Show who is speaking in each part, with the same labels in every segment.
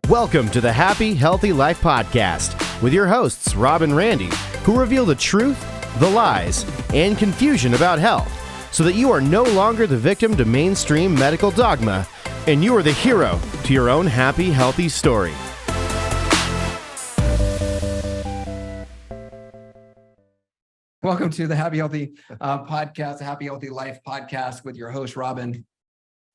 Speaker 1: Welcome to the Happy, Healthy Life Podcast with your hosts, Rob and Randy, who reveal the truth, the lies, and confusion about health so that you are no longer the victim to mainstream medical dogma and you are the hero to your own happy, healthy story.
Speaker 2: Welcome to the Happy Healthy Podcast, the Happy Healthy Life Podcast with your host, Robin.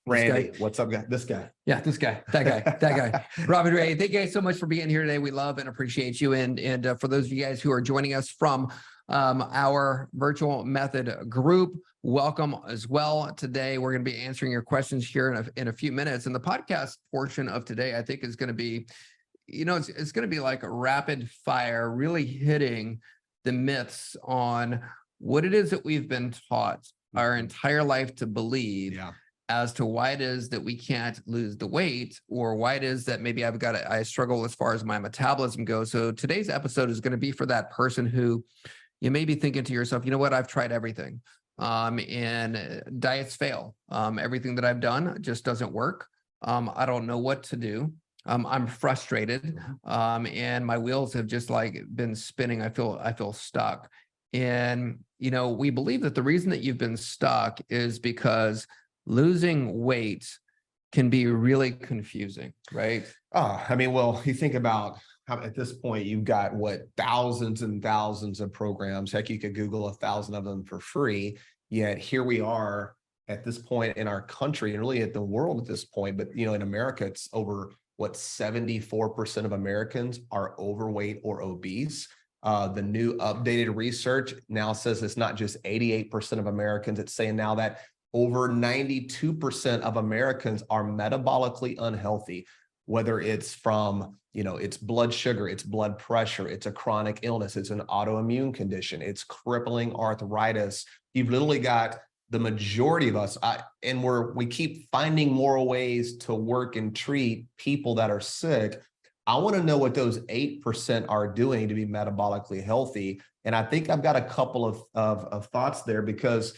Speaker 3: Randy, what's up, guy? This guy.
Speaker 2: Yeah, this guy, that guy. Robin Ray, thank you guys so much for being here today. We love and appreciate you. And for those of you guys who are joining us from our virtual method group, welcome as well. Today, we're going to be answering your questions here in a few minutes. And the podcast portion of today, I think, is going to be, it's going to be like a rapid fire, really hitting the myths on what it is that we've been taught our entire life to believe.
Speaker 3: Yeah.
Speaker 2: As to why it is that we can't lose the weight, or why it is that maybe I struggle as far as my metabolism goes. So today's episode is going to be for that person who you may be thinking to yourself, you know what, I've tried everything, and diets fail. Everything that I've done just doesn't work. I don't know what to do. I'm frustrated, and my wheels have just been spinning. I feel stuck. And, we believe that the reason that you've been stuck is because losing weight can be really confusing, right?
Speaker 3: You think about how at this point you've got thousands and thousands of programs. Heck, you could Google 1,000 of them for free. Yet here we are at this point in our country and really at the world at this point. But in America, it's over 74% of Americans are overweight or obese. The new updated research now says it's not just 88% of Americans. It's saying now that over 92% of Americans are metabolically unhealthy, whether it's from, it's blood sugar, it's blood pressure, it's a chronic illness, it's an autoimmune condition, it's crippling arthritis. You've literally got the majority of us, we keep finding more ways to work and treat people that are sick. I want to know what those 8% are doing to be metabolically healthy. And I think I've got a couple of thoughts there, because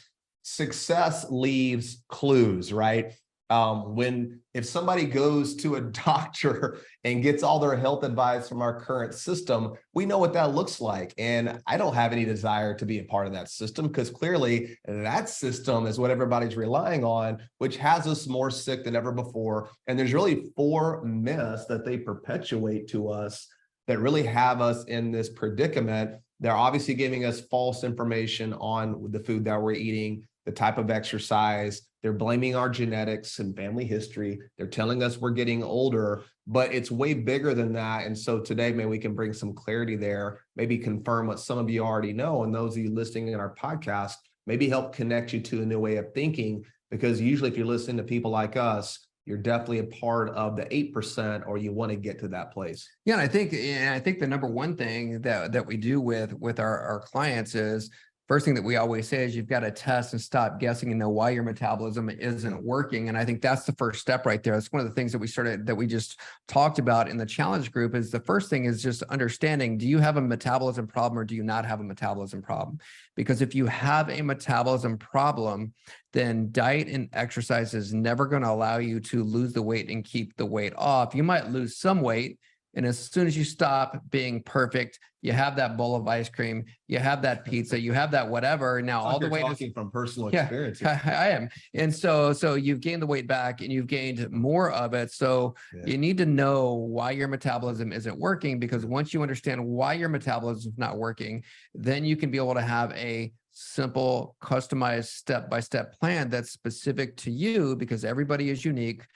Speaker 3: success leaves clues, right? If somebody goes to a doctor and gets all their health advice from our current system, we know what that looks like. And I don't have any desire to be a part of that system, because clearly that system is what everybody's relying on, which has us more sick than ever before. And there's really 4 myths that they perpetuate to us that really have us in this predicament. They're obviously giving us false information on the food that we're eating, the type of exercise. They're blaming our genetics and family history. They're telling us we're getting older, but it's way bigger than that. And so today, maybe we can bring some clarity there, maybe confirm what some of you already know. And those of you listening in our podcast, maybe help connect you to a new way of thinking, because usually if you're listening to people like us, you're definitely a part of the 8%, or you want to get to that place.
Speaker 2: Yeah. And I think the number one thing that we do with our clients is, first thing that we always say is you've got to test and stop guessing and know why your metabolism isn't working. And I think that's the first step right there. That's one of the things that we just talked about in the challenge group. Is the first thing is just understanding, do you have a metabolism problem or do you not have a metabolism problem? Because if you have a metabolism problem, then diet and exercise is never going to allow you to lose the weight and keep the weight off. You might lose some weight, and as soon as you stop being perfect, you have that bowl of ice cream, you have that pizza, you have that whatever. Now all the way
Speaker 3: talking from personal experience. Yeah,
Speaker 2: I am. And so you've gained the weight back and you've gained more of it. So you need to know why your metabolism isn't working, because once you understand why your metabolism is not working, then you can be able to have a simple, customized step-by-step plan that's specific to you, because everybody is unique.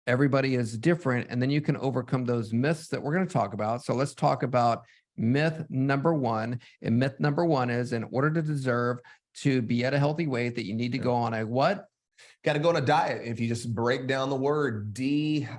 Speaker 2: Everybody is different, and then you can overcome those myths that we're going to talk about. So let's talk about myth number 1. And myth number 1 is, in order to deserve to be at a healthy weight, that you need to go on a what?
Speaker 3: Got to go on a diet. If you just break down the word diet,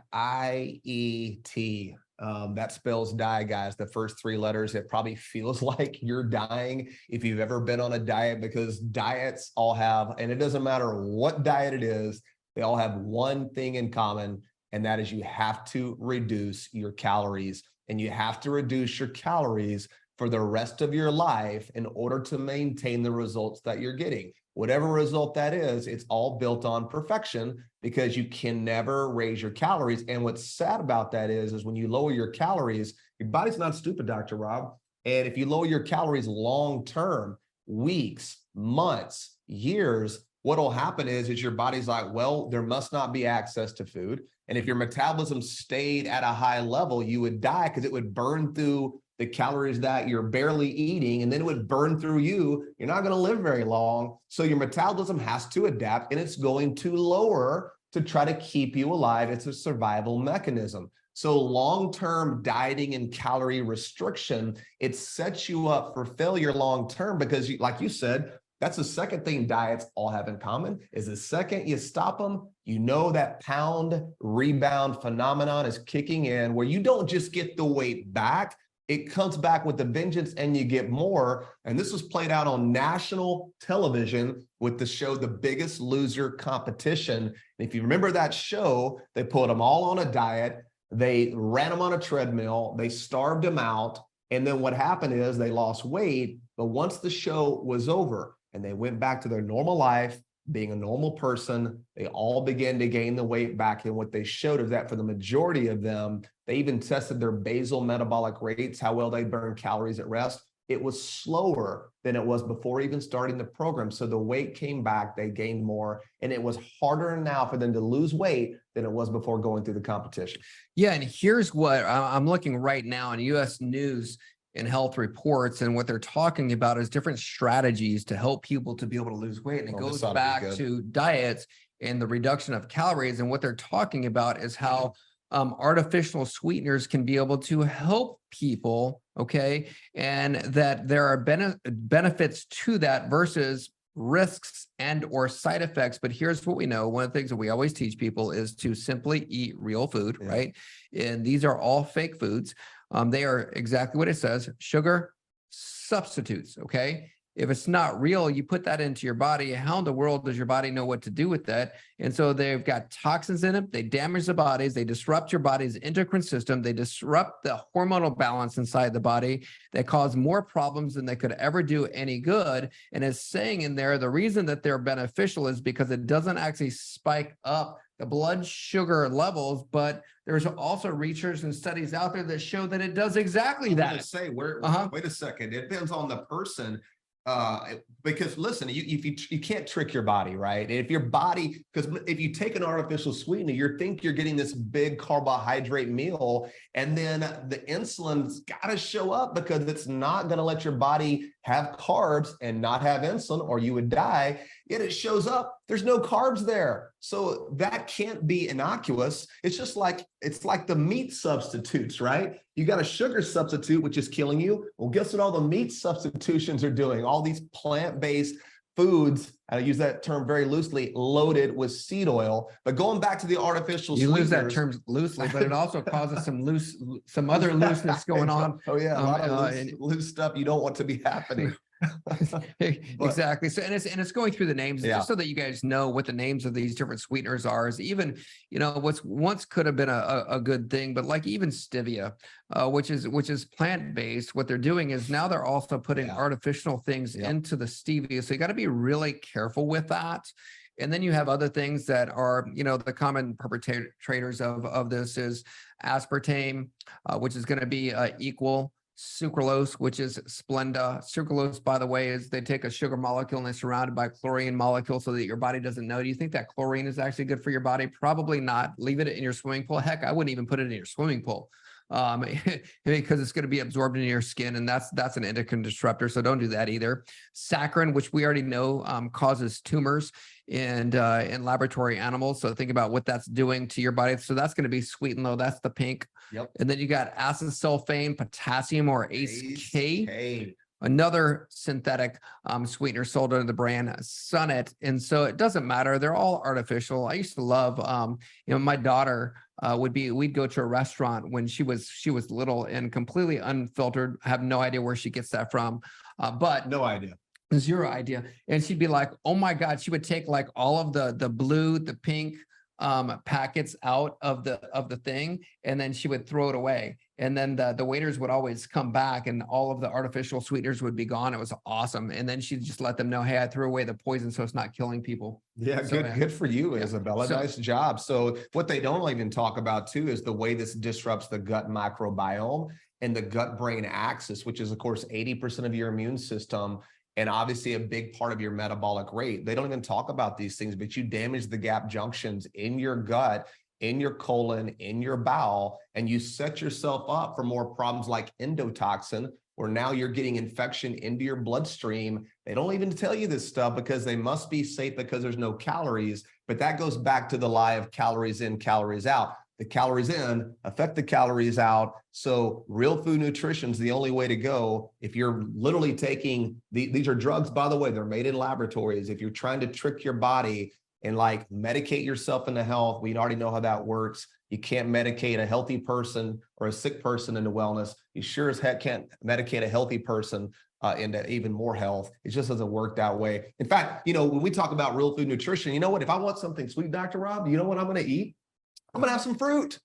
Speaker 3: that spells die, guys. The first 3 letters, it probably feels like you're dying if you've ever been on a diet, because diets all have, and it doesn't matter what diet it is, they all have one thing in common, and that is you have to reduce your calories, and you have to reduce your calories for the rest of your life in order to maintain the results that you're getting. whatever result that is, it's all built on perfection because you can never raise your calories. And what's sad about that is when you lower your calories, your body's not stupid, Dr. Rob. And if you lower your calories long-term, weeks, months, years, what'll happen is your body's like, well, there must not be access to food. And if your metabolism stayed at a high level, you would die because it would burn through the calories that you're barely eating, and then it would burn through you. You're not going to live very long. So your metabolism has to adapt, and it's going to lower to try to keep you alive. It's a survival mechanism. So long-term dieting and calorie restriction, it sets you up for failure long-term because, like you said, that's the second thing diets all have in common is the second you stop them, you know that pound rebound phenomenon is kicking in where you don't just get the weight back, it comes back with a vengeance and you get more. And this was played out on national television with the show, The Biggest Loser Competition. And if you remember that show, they put them all on a diet. They ran them on a treadmill. They starved them out. And then what happened is they lost weight. But once the show was over and they went back to their normal life, being a normal person, they all began to gain the weight back. And what they showed is that for the majority of them, they even tested their basal metabolic rates, how well they burn calories at rest. It was slower than it was before even starting the program. So the weight came back, they gained more, and it was harder now for them to lose weight than it was before going through the competition.
Speaker 2: Yeah, and here's what I'm looking right now in U.S. News and Health Reports, and what they're talking about is different strategies to help people to be able to lose weight. And it goes back to diets and the reduction of calories. And what they're talking about is how artificial sweeteners can be able to help people, okay? And that there are benefits to that versus risks and or side effects. But here's what we know. One of the things that we always teach people is to simply eat real food, right? And these are all fake foods. They are exactly what it says, sugar substitutes, okay? If it's not real, you put that into your body. How in the world does your body know what to do with that? And so they've got toxins in them. They damage the bodies. They disrupt your body's endocrine system. They disrupt the hormonal balance inside the body. They cause more problems than they could ever do any good. And it's saying in there, the reason that they're beneficial is because it doesn't actually spike up the blood sugar levels, but there's also research and studies out there that show that it does exactly that.
Speaker 3: I was gonna say, wait a second. It depends on the person. Because listen, you can't trick your body, right? If your body, because if you take an artificial sweetener, you think you're getting this big carbohydrate meal, and then the insulin's got to show up because it's not going to let your body have carbs and not have insulin, or you would die. Yet it shows up, there's no carbs there. So that can't be innocuous. It's like the meat substitutes, right? You got a sugar substitute, which is killing you. Well, guess what all the meat substitutions are doing? All these plant-based foods, I use that term very loosely, loaded with seed oil. But going back to the artificial sweeteners.
Speaker 2: You use that term loosely, but it also causes some other looseness going on.
Speaker 3: Oh yeah, a lot of loose stuff you don't want to be happening.
Speaker 2: Exactly. So, and it's going through the names just so that you guys know what the names of these different sweeteners are. Is even, what's once could have been a good thing, but like even stevia, which is plant-based, what they're doing is now they're also putting artificial things into the stevia. So you got to be really careful with that. And then you have other things that are, the common perpetrators of this is aspartame, which is going to be equal. Sucralose, which is Splenda. Sucralose, by the way, is they take a sugar molecule and they're surrounded by chlorine molecule so that your body doesn't know. Do you think that chlorine is actually good for your body? Probably not. Leave it in your swimming pool. Heck, I wouldn't even put it in your swimming pool because it's going to be absorbed into your skin, and that's an endocrine disruptor. So don't do that either. Saccharin, which we already know causes tumors in laboratory animals. So think about what that's doing to your body. So that's going to be sweet and low. That's the pink.
Speaker 3: Yep.
Speaker 2: And then you got acesulfame, potassium, or ACE-K. Another synthetic sweetener sold under the brand Sunnet. And so it doesn't matter. They're all artificial. I used to love, my daughter we'd go to a restaurant when she was little and completely unfiltered. I have no idea where she gets that from, but
Speaker 3: no idea.
Speaker 2: Zero idea. And she'd be like, oh my God, she would take like all of the blue, the pink packets out of the thing, and then she would throw it away. And then the waiters would always come back and all of the artificial sweeteners would be gone. It was awesome. And then she'd just let them know, hey, I threw away the poison, so it's not killing people.
Speaker 3: Yeah,
Speaker 2: So,
Speaker 3: good for you,
Speaker 2: yeah.
Speaker 3: Isabella.
Speaker 2: So-
Speaker 3: Nice job. So what they don't even talk about too is the way this disrupts the gut microbiome and the gut-brain axis, which is of course 80% of your immune system and obviously a big part of your metabolic rate. They don't even talk about these things, but you damage the gap junctions in your gut, in your colon, in your bowel, and you set yourself up for more problems like endotoxin, where now you're getting infection into your bloodstream. They don't even tell you this stuff because they must be safe because there's no calories, but that goes back to the lie of calories in, calories out. The calories in affect the calories out. So real food nutrition is the only way to go. If you're literally taking, these are drugs, by the way, they're made in laboratories. If you're trying to trick your body and like medicate yourself into health, we already know how that works. You can't medicate a healthy person or a sick person into wellness. You sure as heck can't medicate a healthy person into even more health. It just doesn't work that way. In fact, when we talk about real food nutrition, you know what? If I want something sweet, Dr. Rob, you know what I'm going to eat? I'm going to have some fruit.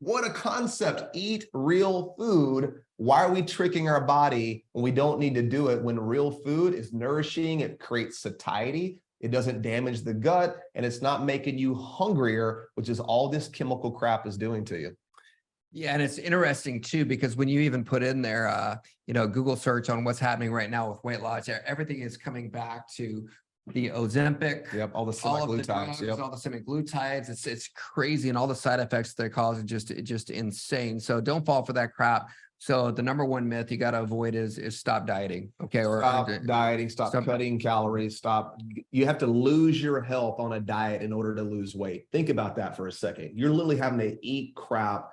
Speaker 3: What a concept. Eat real food. Why are we tricking our body when we don't need to do it? When real food is nourishing, it creates satiety. It doesn't damage the gut, and it's not making you hungrier, which is all this chemical crap is doing to you.
Speaker 2: Yeah, and it's interesting too, because when you even put in there, Google search on what's happening right now with weight loss, everything is coming back to the Ozempic.
Speaker 3: Yep, all the semaglutides. Yep.
Speaker 2: All the semaglutides. It's crazy, and all the side effects they cause are just insane. So don't fall for that crap. So the number one myth you got to avoid is stop dieting. Okay.
Speaker 3: Stop dieting, stop cutting calories, you have to lose your health on a diet in order to lose weight. Think about that for a second. You're literally having to eat crap,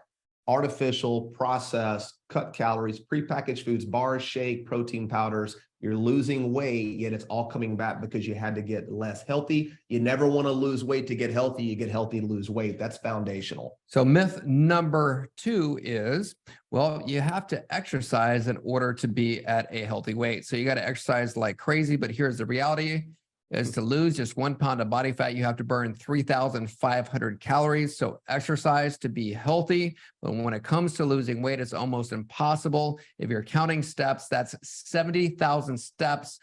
Speaker 3: artificial, processed, cut calories, prepackaged foods, bars, shake, protein powders. You're losing weight, yet it's all coming back because you had to get less healthy. You never want to lose weight to get healthy. You get healthy to lose weight. That's foundational.
Speaker 2: So myth number 2 is, well, you have to exercise in order to be at a healthy weight. So you got to exercise like crazy, but here's the reality. Is to lose just 1 pound of body fat, you have to burn 3,500 calories. So exercise to be healthy. But when it comes to losing weight, it's almost impossible. If you're counting steps, that's 70,000 steps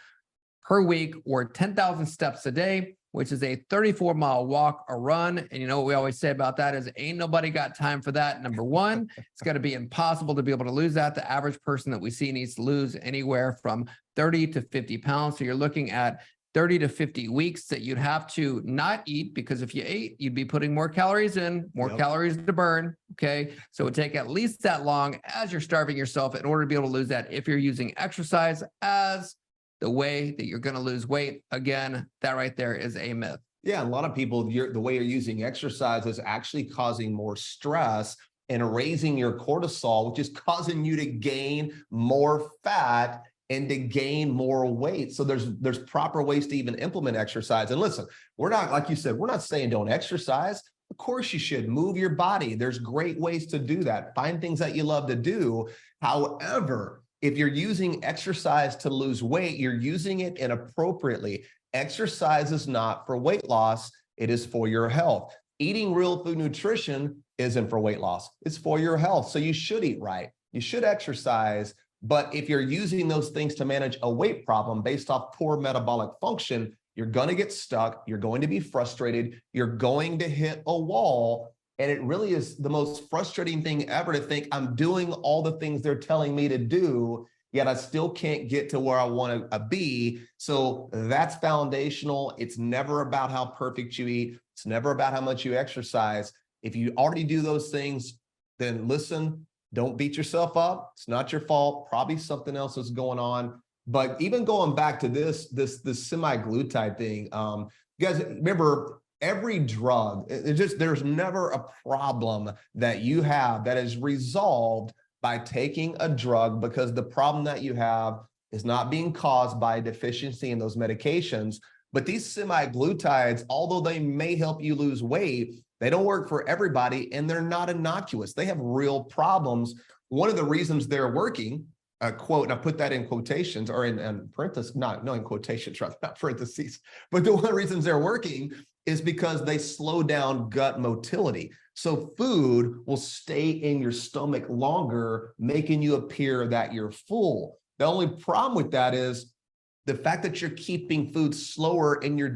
Speaker 2: per week or 10,000 steps a day, which is a 34-mile walk or run. And you know what we always say about that is ain't nobody got time for that. Number one, it's going to be impossible to be able to lose that. The average person that we see needs to lose anywhere from 30 to 50 pounds. So you're looking at 30 to 50 weeks that you'd have to not eat, because if you ate, you'd be putting more calories in, more calories to burn. Okay. So it would take at least that long as you're starving yourself in order to be able to lose that. If you're using exercise as the way that you're going to lose weight, again, that right there is a myth.
Speaker 3: Yeah. A lot of people, the way you're using exercise is actually causing more stress and raising your cortisol, which is causing you to gain more fat and to gain more weight. So there's proper ways to even implement exercise. And listen, we're not, like you said, we're not saying don't exercise. Of course you should move your body. There's great ways to do that. Find things that you love to do. However, if you're using exercise to lose weight, you're using it inappropriately. Exercise is not for weight loss. It is for your health. Eating real food nutrition isn't for weight loss. It's for your health. So you should eat right. You should exercise. But if you're using those things to manage a weight problem based off poor metabolic function, you're going to get stuck. You're going to be frustrated. You're going to hit a wall. And it really is the most frustrating thing ever to think I'm doing all the things they're telling me to do, yet I still can't get to where I want to be. So that's foundational. It's never about how perfect you eat. It's never about how much you exercise. If you already do those things, then listen. Don't beat yourself up. It's not your fault. Probably something else is going on. But even going back to this semaglutide thing, you guys remember every drug, there's never a problem that you have that is resolved by taking a drug, because the problem that you have is not being caused by a deficiency in those medications. But these semaglutides, although they may help you lose weight, they don't work for everybody, and they're not innocuous. They have real problems. One of the reasons they're working, quote, and I put that in quotations or in parentheses, no, in quotations, rather, not parentheses, but one of the reasons they're working is because they slow down gut motility. So food will stay in your stomach longer, making you appear that you're full. The only problem with that is the fact that you're keeping food slower in your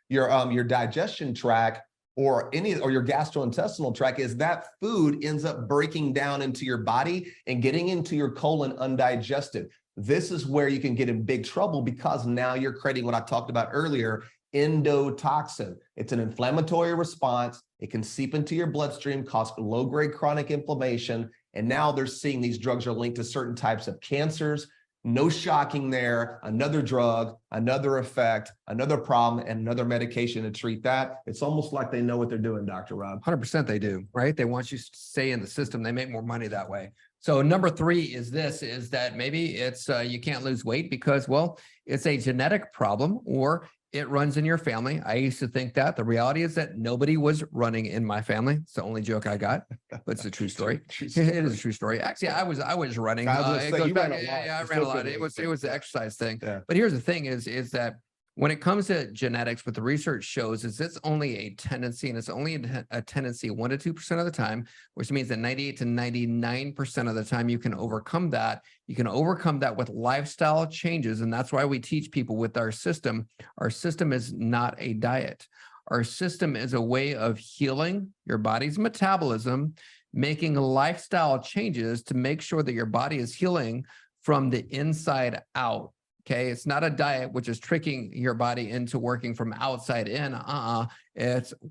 Speaker 3: your digestion tract or your gastrointestinal tract is that food ends up breaking down into your body and getting into your colon undigested. This is where you can get in big trouble because now you're creating what I talked about earlier, endotoxin. It's an inflammatory response. It can seep into your bloodstream, cause low-grade chronic inflammation. And now they're seeing these drugs are linked to certain types of cancers. No shocking there. Another drug, another effect, another problem, and another medication to treat that. It's almost like they know what they're doing, Dr. Rob.
Speaker 2: 100% they do, right? They want you to stay in the system. They make more money that way. So number 3 is that maybe it's you can't lose weight because, well, it's a genetic problem or it runs in your family. I used to think that. The reality is that nobody was running in my family. It's the only joke I got, but it's a true story. It is a true story. Actually, I was running. It goes back. I ran a lot. It was the exercise thing. Yeah. But here's the thing is that when it comes to genetics, what the research shows is it's only a tendency, and it's only a tendency 1 to 2% of the time, which means that 98 to 99% of the time you can overcome that. You can overcome that with lifestyle changes, and that's why we teach people with our system. Our system is not a diet. Our system is a way of healing your body's metabolism, making lifestyle changes to make sure that your body is healing from the inside out. Okay, it's not a diet, which is tricking your body into working from outside in.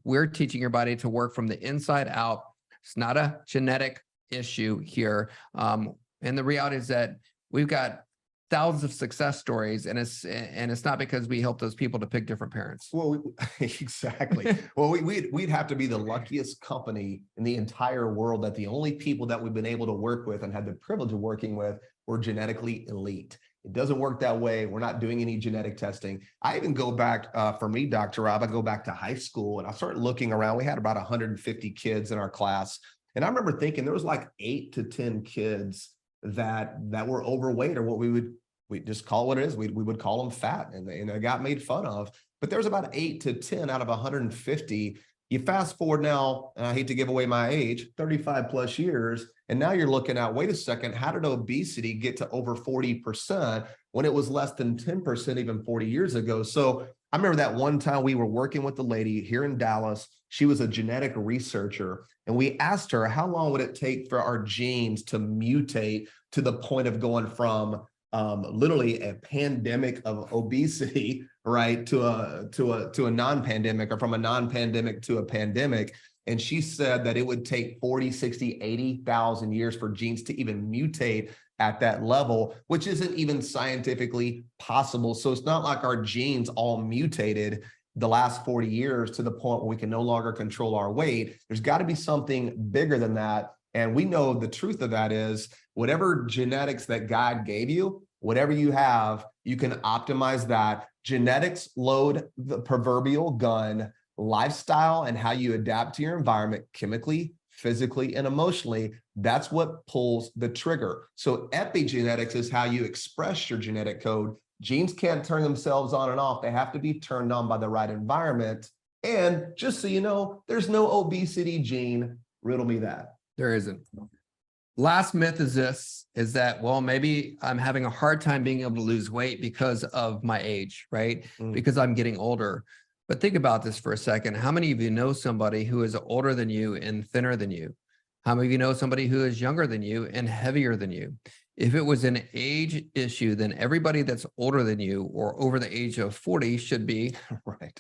Speaker 2: We're teaching your body to work from the inside out. It's not a genetic issue here. And the reality is that we've got thousands of success stories, and it's not because we help those people to pick different parents.
Speaker 3: Well, exactly. Well, we'd have to be the luckiest company in the entire world that the only people that we've been able to work with and had the privilege of working with were genetically elite. It doesn't work that way. We're not doing any genetic testing. I even go back, for me, Dr. Rob, I go back to high school and I started looking around. We had about 150 kids in our class. And I remember thinking there was like 8 to 10 kids that were overweight, or what we just call what it is. We would call them fat, and they got made fun of. But there's about 8 to 10 out of 150. You fast forward now, and I hate to give away my age, 35 plus years. And now you're looking at, wait a second, how did obesity get to over 40% when it was less than 10% even 40 years ago? So I remember that one time we were working with a lady here in Dallas. She was a genetic researcher, and we asked her, how long would it take for our genes to mutate to the point of going from literally a pandemic of obesity, right, to a non-pandemic, or from a non-pandemic to a pandemic. And she said that it would take 40, 60, 80,000 years for genes to even mutate at that level, which isn't even scientifically possible. So it's not like our genes all mutated the last 40 years to the point where we can no longer control our weight. There's got to be something bigger than that. And we know the truth of that is whatever genetics that God gave you, whatever you have, you can optimize that. Genetics load the proverbial gun. Lifestyle and how you adapt to your environment chemically, physically, and emotionally, that's what pulls the trigger. So epigenetics is how you express your genetic code. Genes can't turn themselves on and off. They have to be turned on by the right environment. And just so you know, there's no obesity gene. Riddle me that.
Speaker 2: There isn't. Last myth is that, well, maybe I'm having a hard time being able to lose weight because of my age, right? Because I'm getting older. But think about this for a second. How many of you know somebody who is older than you and thinner than you? How many of you know somebody who is younger than you and heavier than you? If it was an age issue, then everybody that's older than you or over the age of 40 should be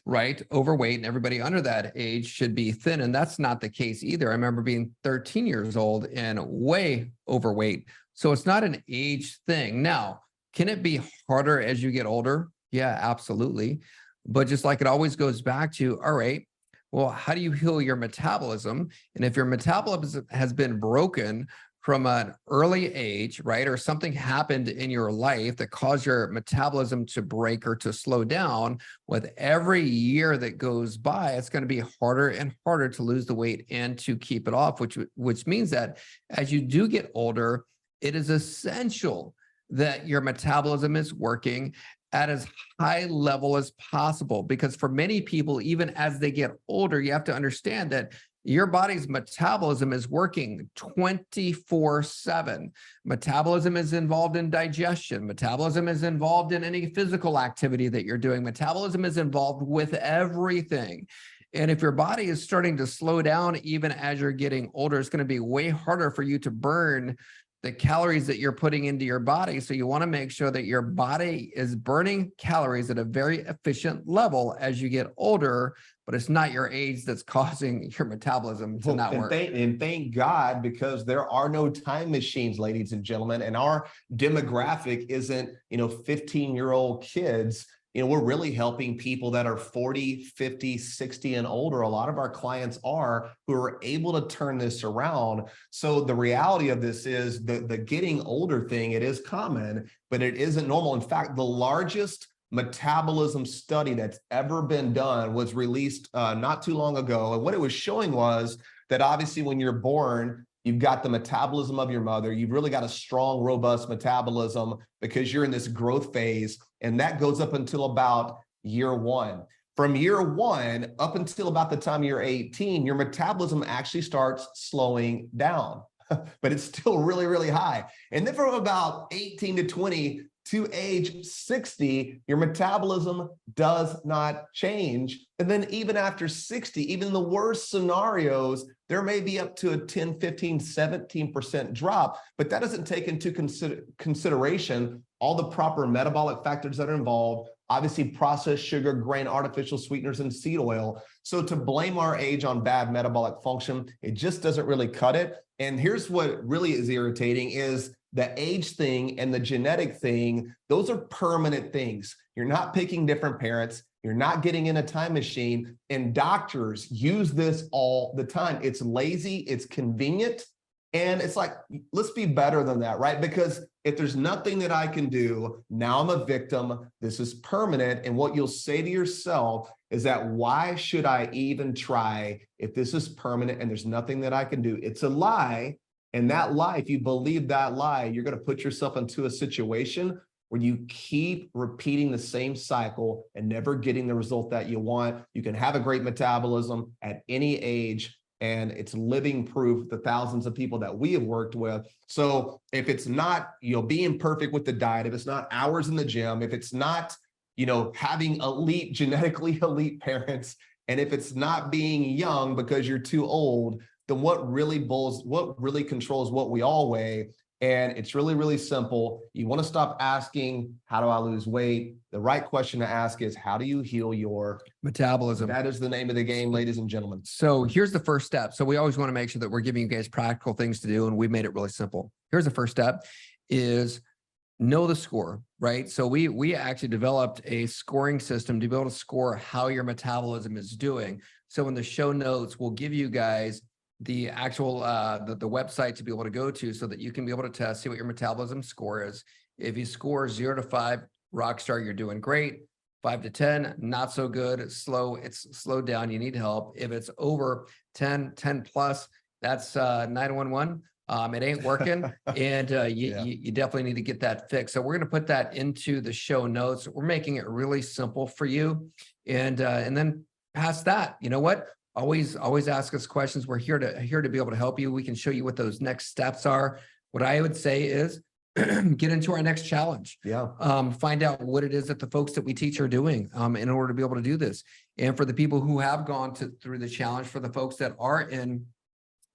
Speaker 2: right overweight, and everybody under that age should be thin. And that's not the case either. I remember being 13 years old and way overweight. So it's not an age thing. Now, can it be harder as you get older? Yeah, absolutely. But just like it always goes back to, all right, well, how do you heal your metabolism? And if your metabolism has been broken from an early age, right, or something happened in your life that caused your metabolism to break or to slow down, with every year that goes by, it's going to be harder and harder to lose the weight and to keep it off, which means that as you do get older, it is essential that your metabolism is working at as high level as possible, because for many people, even as they get older, you have to understand that Your body's metabolism is working 24/7. Metabolism is involved in digestion. Metabolism is involved in any physical activity that you're doing. Metabolism is involved with everything. And if your body is starting to slow down, even as you're getting older, it's going to be way harder for you to burn the calories that you're putting into your body. So you want to make sure that your body is burning calories at a very efficient level as you get older, but it's not your age that's causing your metabolism to not work.
Speaker 3: And thank God, because there are no time machines, ladies and gentlemen, and our demographic isn't, 15-year-old kids. We're really helping people that are 40, 50, 60 and older. A lot of our clients are, who are able to turn this around. So the reality of this is the getting older thing, it is common, but it isn't normal. In fact, the largest metabolism study that's ever been done was released not too long ago. And what it was showing was that obviously when you're born, you've got the metabolism of your mother. You've really got a strong, robust metabolism because you're in this growth phase. And that goes up until about year 1. From year 1 up until about the time you're 18, your metabolism actually starts slowing down, but it's still really, really high. And then from about 18 to 20 to age 60, your metabolism does not change. And then even after 60, even in the worst scenarios, there may be up to a 10, 15, 17% drop, but that doesn't take into consideration all the proper metabolic factors that are involved, obviously processed sugar, grain, artificial sweeteners, and seed oil. So to blame our age on bad metabolic function, it just doesn't really cut it. And here's what really is irritating is the age thing and the genetic thing, those are permanent things. You're not picking different parents. You're not getting in a time machine, and doctors use this all the time. It's lazy, it's convenient, and it's like, let's be better than that, right? Because if there's nothing that I can do, now I'm a victim, this is permanent, and what you'll say to yourself is that why should I even try if this is permanent and there's nothing that I can do? It's a lie, and that lie, if you believe that lie, you're going to put yourself into a situation where you keep repeating the same cycle and never getting the result that you want. You can have a great metabolism at any age, and it's living proof, the thousands of people that we have worked with. So if it's not, being perfect with the diet, if it's not hours in the gym, if it's not, having genetically elite parents, and if it's not being young because you're too old, then what really controls what we all weigh. And it's really, really simple. You want to stop asking, how do I lose weight? The right question to ask is, how do you heal your
Speaker 2: metabolism?
Speaker 3: That is the name of the game, ladies and gentlemen.
Speaker 2: So here's the first step. So we always want to make sure that we're giving you guys practical things to do, and we made it really simple. Here's the first step is know the score, right? So we actually developed a scoring system to be able to score how your metabolism is doing. So in the show notes, we'll give you guys the actual the website to be able to go to so that you can be able to test, see what your metabolism score is. If you score 0 to 5, rock star, you're doing great. 5 to 10, not so good. It's slowed down. You need help. If it's over 10 plus, that's 911. It ain't working, and you definitely need to get that fixed. So we're going to put that into the show notes. We're making it really simple for you, and then past that, you know what? Always ask us questions. We're here to be able to help you. We can show you what those next steps are. What I would say is get into our next challenge.
Speaker 3: Yeah.
Speaker 2: Find out what it is that the folks that we teach are doing in order to be able to do this. And for the people who have gone through the challenge, for the folks that are in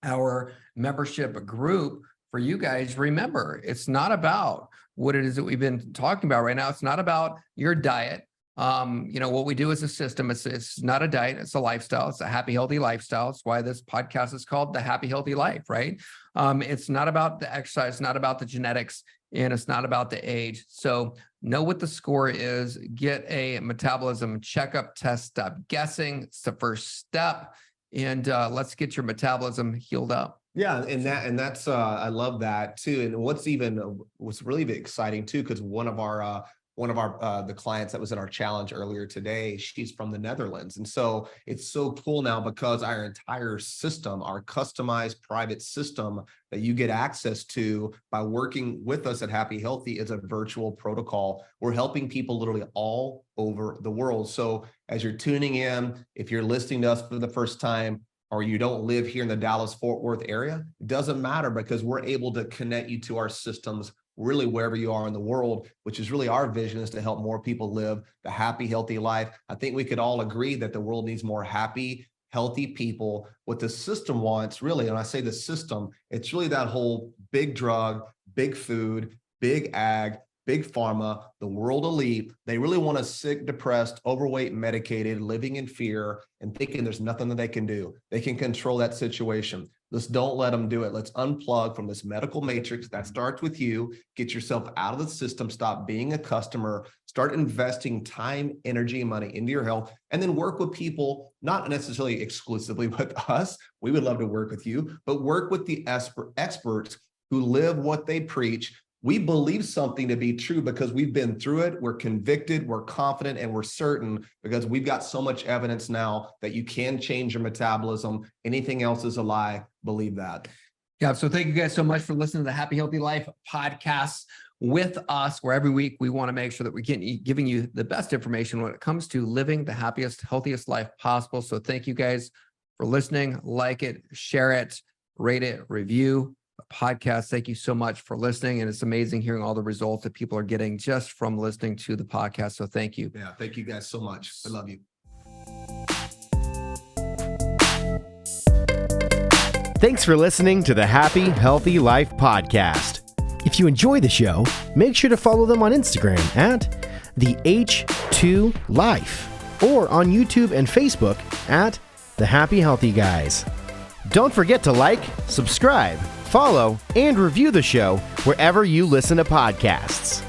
Speaker 2: our membership group, for you guys, remember, it's not about what it is that we've been talking about right now. It's not about your diet. What we do is a system. It's not a diet, it's a lifestyle. It's a happy, healthy lifestyle. It's why this podcast is called The Happy, Healthy Life, right? It's not about the exercise, it's not about the genetics, and it's not about the age. So know what the score is, get a metabolism checkup test, stop guessing. It's the first step. And let's get your metabolism healed up.
Speaker 3: Yeah, and that's I love that too. And what's really exciting too, because one of our the clients that was in our challenge earlier today, she's from the Netherlands. And so it's so cool now because our entire system, our customized private system that you get access to by working with us at Happy Healthy, is a virtual protocol. We're helping people literally all over the world. So as you're tuning in, if you're listening to us for the first time, or you don't live here in the Dallas-Fort Worth area, it doesn't matter because we're able to connect you to our systems really wherever you are in the world, which is really our vision, is to help more people live the happy, healthy life. I think we could all agree that the world needs more happy, healthy people. What the system wants, really, and I say the system, it's really that whole big drug, big food, big ag, big pharma, the world elite. They really want us sick, depressed, overweight, medicated, living in fear and thinking there's nothing that they can do. They can control that situation. Let's don't let them do it. Let's unplug from this medical matrix. That starts with you. Get yourself out of the system. Stop being a customer. Start investing time, energy, and money into your health, and then work with people, not necessarily exclusively with us. We would love to work with you, but work with the experts who live what they preach. We believe something to be true because we've been through it. We're convicted, we're confident, and we're certain because we've got so much evidence now that you can change your metabolism. Anything else is a lie. Believe that.
Speaker 2: Yeah. So thank you guys so much for listening to the Happy Healthy Life podcast with us, where every week we want to make sure that we're giving you the best information when it comes to living the happiest, healthiest life possible. So thank you guys for listening. Like it, share it, rate it, review podcast. Thank you so much for listening. And it's amazing hearing all the results that people are getting just from listening to the podcast. So thank you.
Speaker 3: Yeah. Thank you guys so much. I love you.
Speaker 1: Thanks for listening to the Happy Healthy Life podcast. If you enjoy the show, make sure to follow them on Instagram at the H2 Life or on YouTube and Facebook at the Happy Healthy Guys. Don't forget to like, subscribe, follow, and review the show wherever you listen to podcasts.